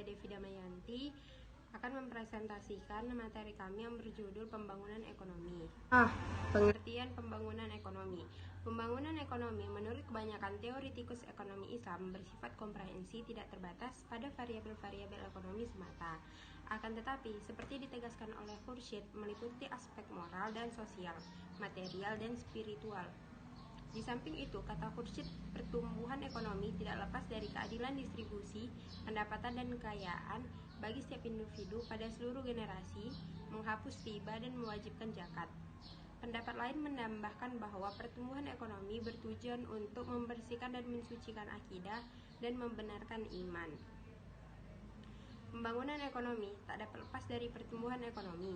Devi Damayanti akan mempresentasikan materi kami yang berjudul Pembangunan Ekonomi. Pengertian pembangunan ekonomi. Pembangunan ekonomi menurut kebanyakan teoritikus ekonomi Islam bersifat komprehensi tidak terbatas pada variabel-variabel ekonomi semata. Akan tetapi, seperti ditegaskan oleh Khursyid, meliputi aspek moral dan sosial, material dan spiritual. Di samping itu, kata Khursyid, pertumbuhan ekonomi tidak lepas dari keadilan distribusi, pendapatan dan kekayaan bagi setiap individu pada seluruh generasi, menghapus riba dan mewajibkan zakat. Pendapat lain menambahkan bahwa pertumbuhan ekonomi bertujuan untuk membersihkan dan mensucikan akidah dan membenarkan iman. Pembangunan ekonomi tak dapat lepas dari pertumbuhan ekonomi.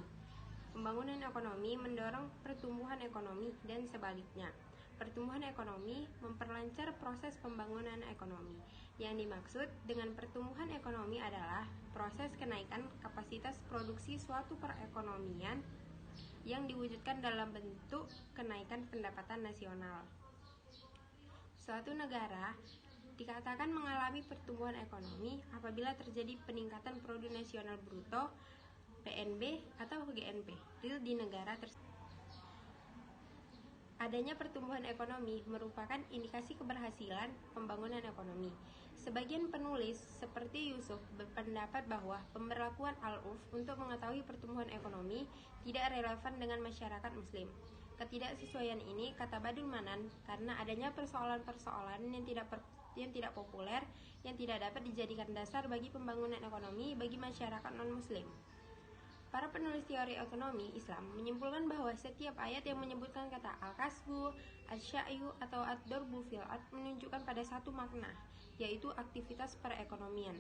Pembangunan ekonomi mendorong pertumbuhan ekonomi dan sebaliknya. Pertumbuhan ekonomi memperlancar proses pembangunan ekonomi. Yang dimaksud dengan pertumbuhan ekonomi adalah proses kenaikan kapasitas produksi suatu perekonomian yang diwujudkan dalam bentuk kenaikan pendapatan nasional. Suatu negara dikatakan mengalami pertumbuhan ekonomi apabila terjadi peningkatan produk nasional bruto (PNB) atau GNP real di negara tersebut. Adanya pertumbuhan ekonomi merupakan indikasi keberhasilan pembangunan ekonomi. Sebagian penulis, seperti Yusuf, berpendapat bahwa pemberlakuan Al-Uf untuk mengetahui pertumbuhan ekonomi tidak relevan dengan masyarakat Muslim. Ketidaksesuaian ini, kata Badul Manan, karena adanya persoalan-persoalan yang tidak populer, yang tidak dapat dijadikan dasar bagi pembangunan ekonomi bagi masyarakat non-Muslim. Para penulis teori ekonomi Islam menyimpulkan bahwa setiap ayat yang menyebutkan kata al-kasbu, al-sya'yu, atau ad-darbu fil ard menunjukkan pada satu makna, yaitu aktivitas perekonomian.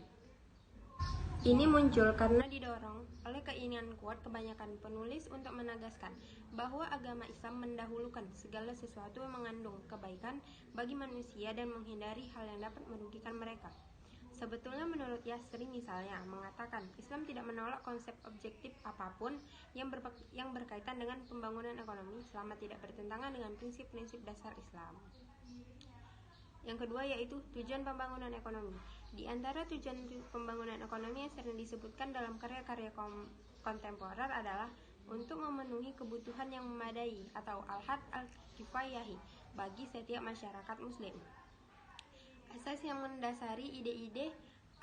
Ini muncul karena didorong oleh keinginan kuat kebanyakan penulis untuk menegaskan bahwa agama Islam mendahulukan segala sesuatu yang mengandung kebaikan bagi manusia dan menghindari hal yang dapat merugikan mereka. Sebetulnya menurut Yasri misalnya mengatakan Islam tidak menolak konsep objektif apapun yang berkaitan dengan pembangunan ekonomi selama tidak bertentangan dengan prinsip-prinsip dasar Islam. Yang kedua yaitu tujuan pembangunan ekonomi. Di antara tujuan pembangunan ekonomi yang sering disebutkan dalam karya-karya kontemporer adalah untuk memenuhi kebutuhan yang memadai atau al-had al-kifayahi bagi setiap masyarakat Muslim. Asas yang mendasari ide-ide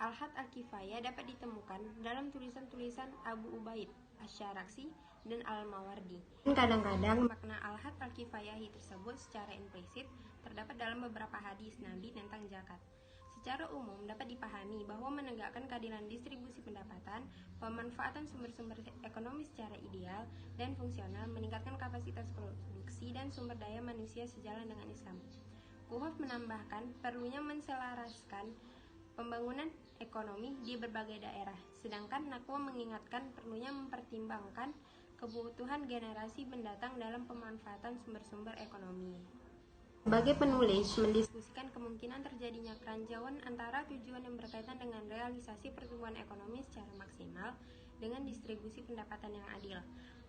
al-had al-kifayah dapat ditemukan dalam tulisan-tulisan Abu Ubaid, Asy-Syaraksi, dan Al-Mawardi. Kadang-kadang makna al-had al-kifayahi tersebut secara implisit terdapat dalam beberapa hadis Nabi tentang zakat. Secara umum dapat dipahami bahwa menegakkan keadilan distribusi pendapatan, pemanfaatan sumber-sumber ekonomi secara ideal dan fungsional, meningkatkan kapasitas produksi dan sumber daya manusia sejalan dengan Islam. Kuhaf menambahkan perlunya menselaraskan pembangunan ekonomi di berbagai daerah, sedangkan Naqwa mengingatkan perlunya mempertimbangkan kebutuhan generasi mendatang dalam pemanfaatan sumber-sumber ekonomi. Sebagai penulis mendiskusikan kemungkinan terjadinya keranjauan antara tujuan yang berkaitan dengan realisasi pertumbuhan ekonomi secara maksimal dengan distribusi pendapatan yang adil.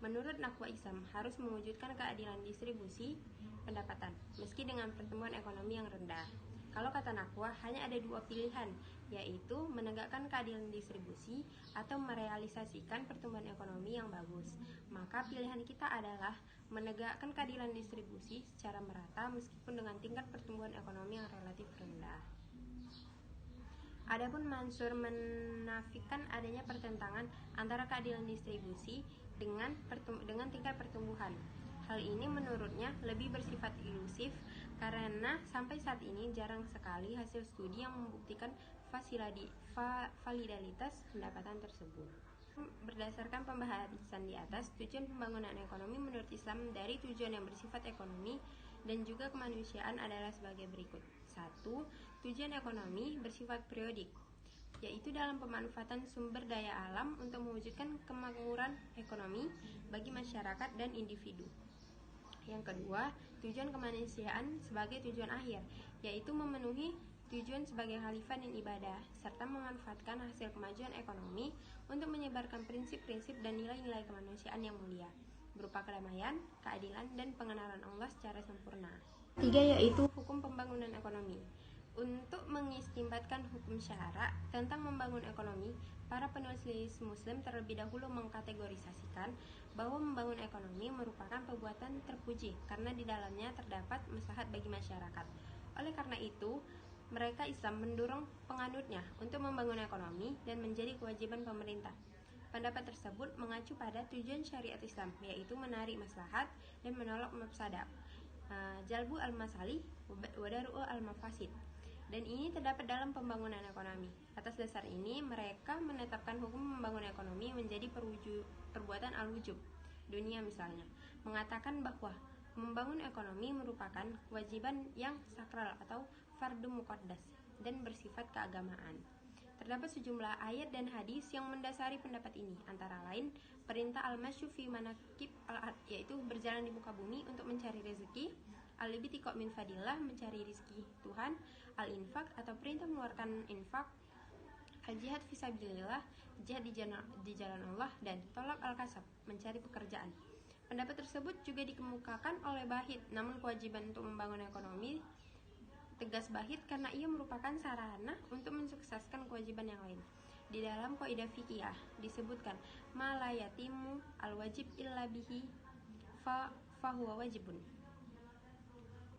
Menurut Naqwa, Islam harus mewujudkan keadilan distribusi pendapatan, meski dengan pertumbuhan ekonomi yang rendah. Kalau kata Naqwa, hanya ada dua pilihan, yaitu menegakkan keadilan distribusi atau merealisasikan pertumbuhan ekonomi yang bagus. Maka pilihan kita adalah menegakkan keadilan distribusi secara merata meskipun dengan tingkat pertumbuhan ekonomi yang relatif rendah. Adapun Mansur menafikan adanya pertentangan antara keadilan distribusi dengan tingkat pertumbuhan. Hal ini menurutnya lebih bersifat ilusif karena sampai saat ini jarang sekali hasil studi yang membuktikan validalitas pendapatan tersebut. Berdasarkan pembahasan di atas, tujuan pembangunan ekonomi menurut Islam dari tujuan yang bersifat ekonomi dan juga kemanusiaan adalah sebagai berikut. 1. Tujuan ekonomi bersifat periodik, yaitu dalam pemanfaatan sumber daya alam untuk mewujudkan kemakmuran ekonomi bagi masyarakat dan individu. Yang kedua, tujuan kemanusiaan sebagai tujuan akhir, yaitu memenuhi tujuan sebagai khalifah dan ibadah, serta memanfaatkan hasil kemajuan ekonomi untuk menyebarkan prinsip-prinsip dan nilai-nilai kemanusiaan yang mulia, berupa kedamaian, keadilan, dan pengenalan Allah secara sempurna. 3. Yaitu hukum pembangunan ekonomi. Untuk mengistimbatkan hukum syara tentang membangun ekonomi, para penulis Muslim terlebih dahulu mengkategorisasikan bahwa membangun ekonomi merupakan perbuatan terpuji karena di dalamnya terdapat maslahat bagi masyarakat. Oleh karena itu, mereka Islam mendorong penganutnya untuk membangun ekonomi dan menjadi kewajiban pemerintah. Pendapat tersebut mengacu pada tujuan syariat Islam, yaitu menarik maslahat dan menolak mafsadah, jalbu al-masalih wa dar'u al-mafasid. Dan ini terdapat dalam pembangunan ekonomi. Atas dasar ini, mereka menetapkan hukum membangun ekonomi menjadi perbuatan al-wujub. Dunia misalnya, mengatakan bahwa membangun ekonomi merupakan kewajiban yang sakral atau fardu muqaddas dan bersifat keagamaan. Terdapat sejumlah ayat dan hadis yang mendasari pendapat ini, antara lain perintah al-masyu fi manakib al-ard, yaitu berjalan di muka bumi untuk mencari rezeki, al-ibtiqa min fadillah, mencari rezeki Tuhan, al-infak atau perintah mengeluarkan infak, al-jihad fisabilillah, jihad di jalan Allah, dan tolak al-kasab, mencari pekerjaan. Pendapat tersebut juga dikemukakan oleh Bahid, namun kewajiban untuk membangun ekonomi tegas Bahid karena ia merupakan sarana untuk mensukseskan kewajiban yang lain. Di dalam kaidah fikih disebutkan ma la yatimu al-wajib illa bihi fa huwa wajibun.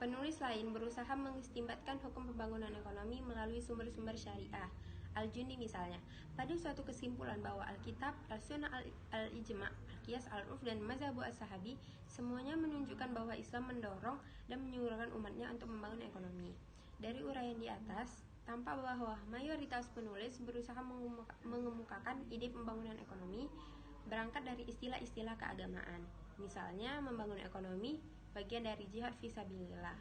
Penulis lain berusaha mengistimbatkan hukum pembangunan ekonomi melalui sumber-sumber syariah. Al-Jundi misalnya, pada suatu kesimpulan bahwa Alkitab, Al-Sunnah, Al-Ijma', Al-Qiyas, Al-Urf, dan Mazhabu As-Sahabi semuanya menunjukkan bahwa Islam mendorong dan menyuruhkan umatnya untuk membangun ekonomi. Dari uraian di atas, tampak bahwa mayoritas penulis berusaha mengemukakan ide pembangunan ekonomi berangkat dari istilah-istilah keagamaan. Misalnya, membangun ekonomi bagian dari jihad fisabilillah.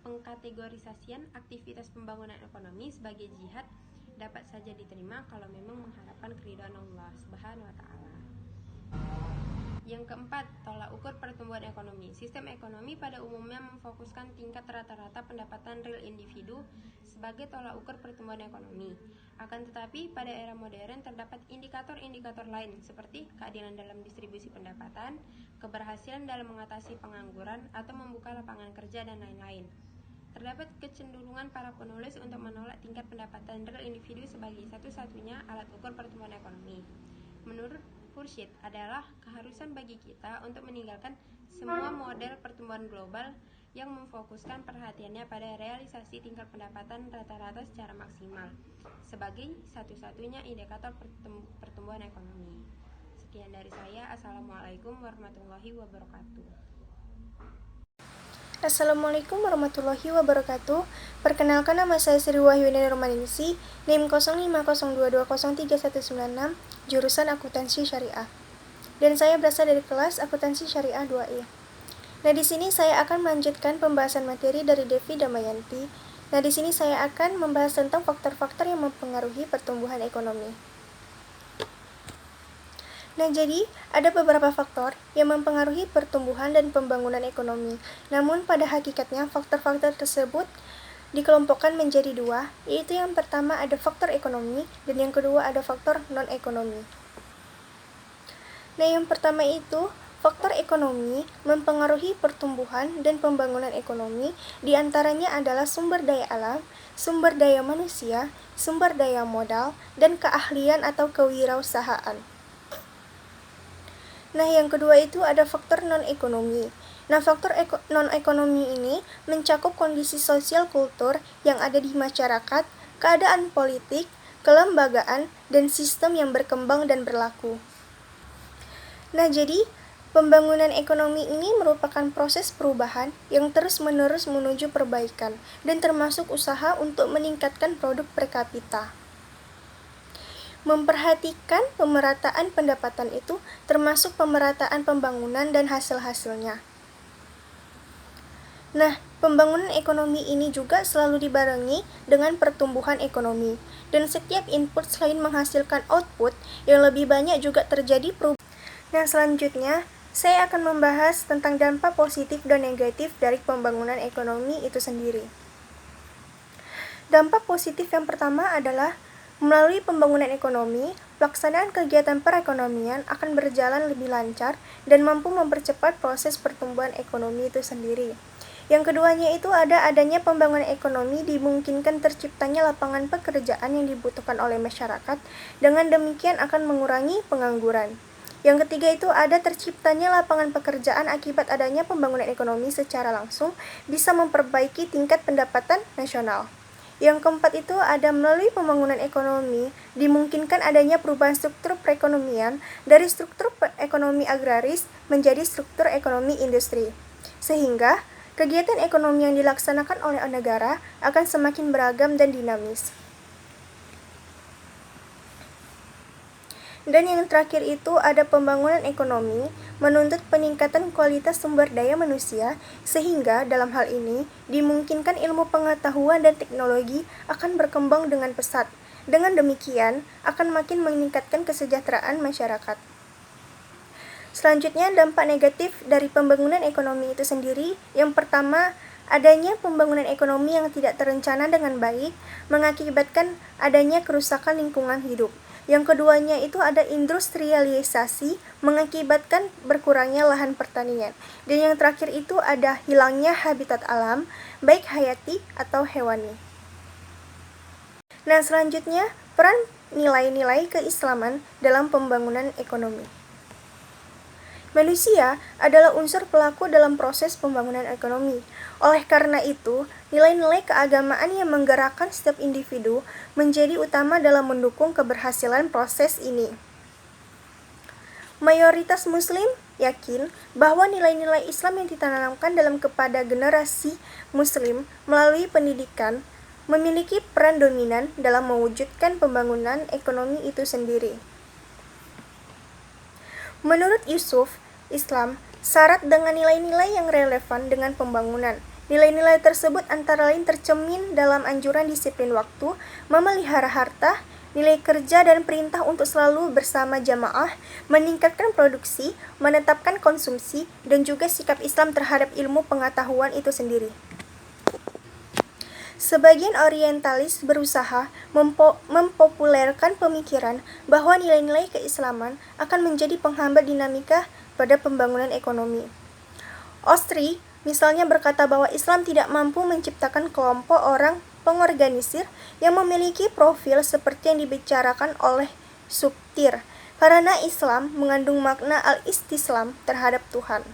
Pengkategorisasian aktivitas pembangunan ekonomi sebagai jihad dapat saja diterima kalau memang mengharapkan keridhaan Allah Subhanahu wa taala. Yang keempat, tolak ukur pertumbuhan ekonomi. Sistem ekonomi pada umumnya memfokuskan tingkat rata-rata pendapatan real individu sebagai tolak ukur pertumbuhan ekonomi. Akan tetapi, pada era modern terdapat indikator-indikator lain seperti keadilan dalam distribusi pendapatan, keberhasilan dalam mengatasi pengangguran atau membuka lapangan kerja, dan lain-lain. Terdapat kecenderungan para penulis untuk menolak tingkat pendapatan real individu sebagai satu-satunya alat ukur pertumbuhan ekonomi. Menurut Khursyid, adalah keharusan bagi kita untuk meninggalkan semua model pertumbuhan global yang memfokuskan perhatiannya pada realisasi tingkat pendapatan rata-rata secara maksimal sebagai satu-satunya indikator pertumbuhan ekonomi. Sekian dari saya. Assalamualaikum warahmatullahi wabarakatuh. Assalamualaikum warahmatullahi wabarakatuh. Perkenalkan, nama saya Sri Wahyuni Nurmaningsi, NIM 0502203196, jurusan Akuntansi Syariah. Dan saya berasal dari kelas Akuntansi Syariah 2E. Nah, di sini saya akan melanjutkan pembahasan materi dari Devi Damayanti. Nah, di sini saya akan membahas tentang faktor-faktor yang mempengaruhi pertumbuhan ekonomi. Nah, jadi ada beberapa faktor yang mempengaruhi pertumbuhan dan pembangunan ekonomi. Namun pada hakikatnya faktor-faktor tersebut dikelompokkan menjadi dua, yaitu yang pertama ada faktor ekonomi dan yang kedua ada faktor non-ekonomi. Nah, yang pertama itu faktor ekonomi mempengaruhi pertumbuhan dan pembangunan ekonomi, diantaranya adalah sumber daya alam, sumber daya manusia, sumber daya modal, dan keahlian atau kewirausahaan. Nah, yang kedua itu ada faktor non-ekonomi. Nah, faktor non-ekonomi ini mencakup kondisi sosial kultur yang ada di masyarakat, keadaan politik, kelembagaan, dan sistem yang berkembang dan berlaku. Nah, jadi pembangunan ekonomi ini merupakan proses perubahan yang terus-menerus menuju perbaikan dan termasuk usaha untuk meningkatkan produk per kapita. Memperhatikan pemerataan pendapatan itu termasuk pemerataan pembangunan dan hasil-hasilnya. Nah, pembangunan ekonomi ini juga selalu dibarengi dengan pertumbuhan ekonomi, dan setiap input selain menghasilkan output yang lebih banyak juga terjadi perubahan. Nah, selanjutnya saya akan membahas tentang dampak positif dan negatif dari pembangunan ekonomi itu sendiri. Dampak positif yang pertama adalah melalui pembangunan ekonomi, pelaksanaan kegiatan perekonomian akan berjalan lebih lancar dan mampu mempercepat proses pertumbuhan ekonomi itu sendiri. Yang keduanya itu adanya pembangunan ekonomi dimungkinkan terciptanya lapangan pekerjaan yang dibutuhkan oleh masyarakat, dengan demikian akan mengurangi pengangguran. Yang ketiga itu ada terciptanya lapangan pekerjaan akibat adanya pembangunan ekonomi secara langsung bisa memperbaiki tingkat pendapatan nasional. Yang keempat itu ada melalui pembangunan ekonomi dimungkinkan adanya perubahan struktur perekonomian dari struktur ekonomi agraris menjadi struktur ekonomi industri, sehingga kegiatan ekonomi yang dilaksanakan oleh negara akan semakin beragam dan dinamis. Dan yang terakhir itu ada pembangunan ekonomi menuntut peningkatan kualitas sumber daya manusia, sehingga dalam hal ini dimungkinkan ilmu pengetahuan dan teknologi akan berkembang dengan pesat. Dengan demikian akan makin meningkatkan kesejahteraan masyarakat. Selanjutnya, dampak negatif dari pembangunan ekonomi itu sendiri. Yang pertama, adanya pembangunan ekonomi yang tidak terencana dengan baik mengakibatkan adanya kerusakan lingkungan hidup. Yang keduanya itu ada industrialisasi mengakibatkan berkurangnya lahan pertanian. Dan yang terakhir itu ada hilangnya habitat alam, baik hayati atau hewani. Nah, selanjutnya peran nilai-nilai keislaman dalam pembangunan ekonomi. Manusia adalah unsur pelaku dalam proses pembangunan ekonomi. Oleh karena itu, nilai-nilai keagamaan yang menggerakkan setiap individu menjadi utama dalam mendukung keberhasilan proses ini. Mayoritas Muslim yakin bahwa nilai-nilai Islam yang ditanamkan dalam kepada generasi Muslim melalui pendidikan memiliki peran dominan dalam mewujudkan pembangunan ekonomi itu sendiri. Menurut Yusuf, Islam syarat dengan nilai-nilai yang relevan dengan pembangunan. Nilai-nilai tersebut antara lain tercermin dalam anjuran disiplin waktu, memelihara harta, nilai kerja dan perintah untuk selalu bersama jamaah, meningkatkan produksi, menetapkan konsumsi, dan juga sikap Islam terhadap ilmu pengetahuan itu sendiri. Sebagian orientalis berusaha mempopulerkan pemikiran bahwa nilai-nilai keislaman akan menjadi penghambat dinamika pada pembangunan ekonomi. Ostri misalnya berkata bahwa Islam tidak mampu menciptakan kelompok orang pengorganisir yang memiliki profil seperti yang dibicarakan oleh Subtir, karena Islam mengandung makna al-istislam terhadap Tuhan.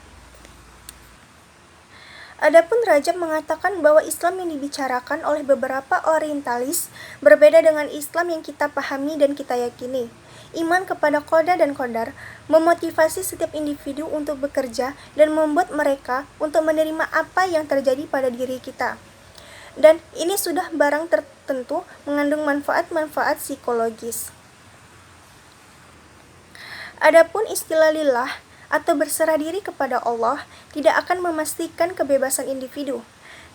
Adapun Rajab mengatakan bahwa Islam yang dibicarakan oleh beberapa orientalis berbeda dengan Islam yang kita pahami dan kita yakini. Iman kepada qada dan qadar memotivasi setiap individu untuk bekerja dan membuat mereka untuk menerima apa yang terjadi pada diri kita. Dan ini sudah barang tertentu mengandung manfaat-manfaat psikologis. Adapun istilah lillah atau berserah diri kepada Allah tidak akan memastikan kebebasan individu,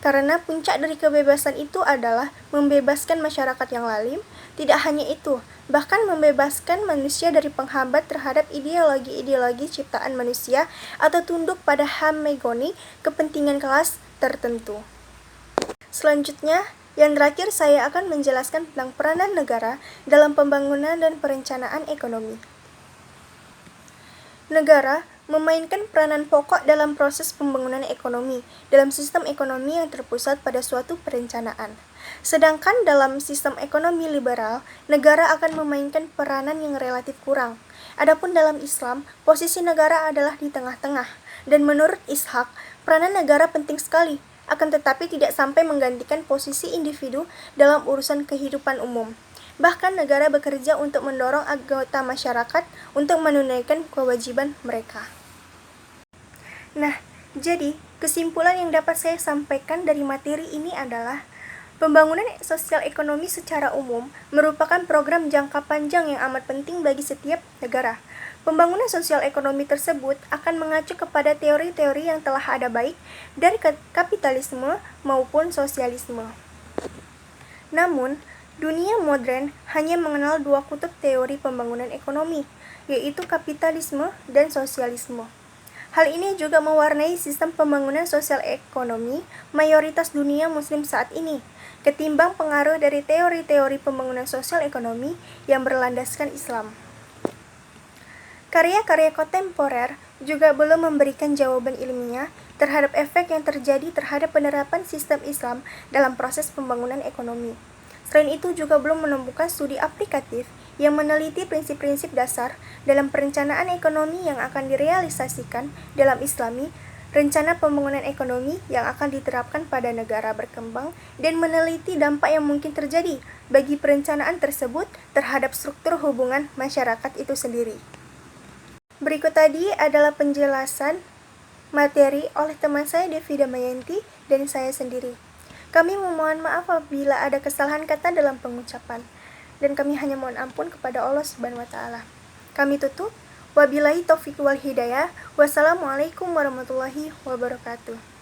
karena puncak dari kebebasan itu adalah membebaskan masyarakat yang lalim. Tidak hanya itu, bahkan membebaskan manusia dari penghambat terhadap ideologi-ideologi ciptaan manusia atau tunduk pada hegemoni kepentingan kelas tertentu. Selanjutnya, yang terakhir saya akan menjelaskan tentang peranan negara dalam pembangunan dan perencanaan ekonomi. Negara memainkan peranan pokok dalam proses pembangunan ekonomi dalam sistem ekonomi yang terpusat pada suatu perencanaan. Sedangkan dalam sistem ekonomi liberal, negara akan memainkan peranan yang relatif kurang. Adapun dalam Islam, posisi negara adalah di tengah-tengah, dan menurut Ishaq, peranan negara penting sekali, akan tetapi tidak sampai menggantikan posisi individu dalam urusan kehidupan umum. Bahkan negara bekerja untuk mendorong anggota masyarakat untuk menunaikan kewajiban mereka. Nah, jadi kesimpulan yang dapat saya sampaikan dari materi ini adalah pembangunan sosial ekonomi secara umum merupakan program jangka panjang yang amat penting bagi setiap negara. Pembangunan sosial ekonomi tersebut akan mengacu kepada teori-teori yang telah ada baik dari kapitalisme maupun sosialisme. Namun, dunia modern hanya mengenal dua kutub teori pembangunan ekonomi, yaitu kapitalisme dan sosialisme. Hal ini juga mewarnai sistem pembangunan sosial ekonomi mayoritas dunia muslim saat ini, ketimbang pengaruh dari teori-teori pembangunan sosial ekonomi yang berlandaskan Islam. Karya-karya kontemporer juga belum memberikan jawaban ilmiah terhadap efek yang terjadi terhadap penerapan sistem Islam dalam proses pembangunan ekonomi. Selain itu juga belum menemukan studi aplikatif yang meneliti prinsip-prinsip dasar dalam perencanaan ekonomi yang akan direalisasikan dalam Islami, rencana pembangunan ekonomi yang akan diterapkan pada negara berkembang, dan meneliti dampak yang mungkin terjadi bagi perencanaan tersebut terhadap struktur hubungan masyarakat itu sendiri. Berikut tadi adalah penjelasan materi oleh teman saya Devi Damayanti dan saya sendiri. Kami memohon maaf apabila ada kesalahan kata dalam pengucapan, dan kami hanya mohon ampun kepada Allah Subhanahu wa Ta'ala. Kami tutup. Wabillahi taufiq wal hidayah. Wassalamualaikum warahmatullahi wabarakatuh.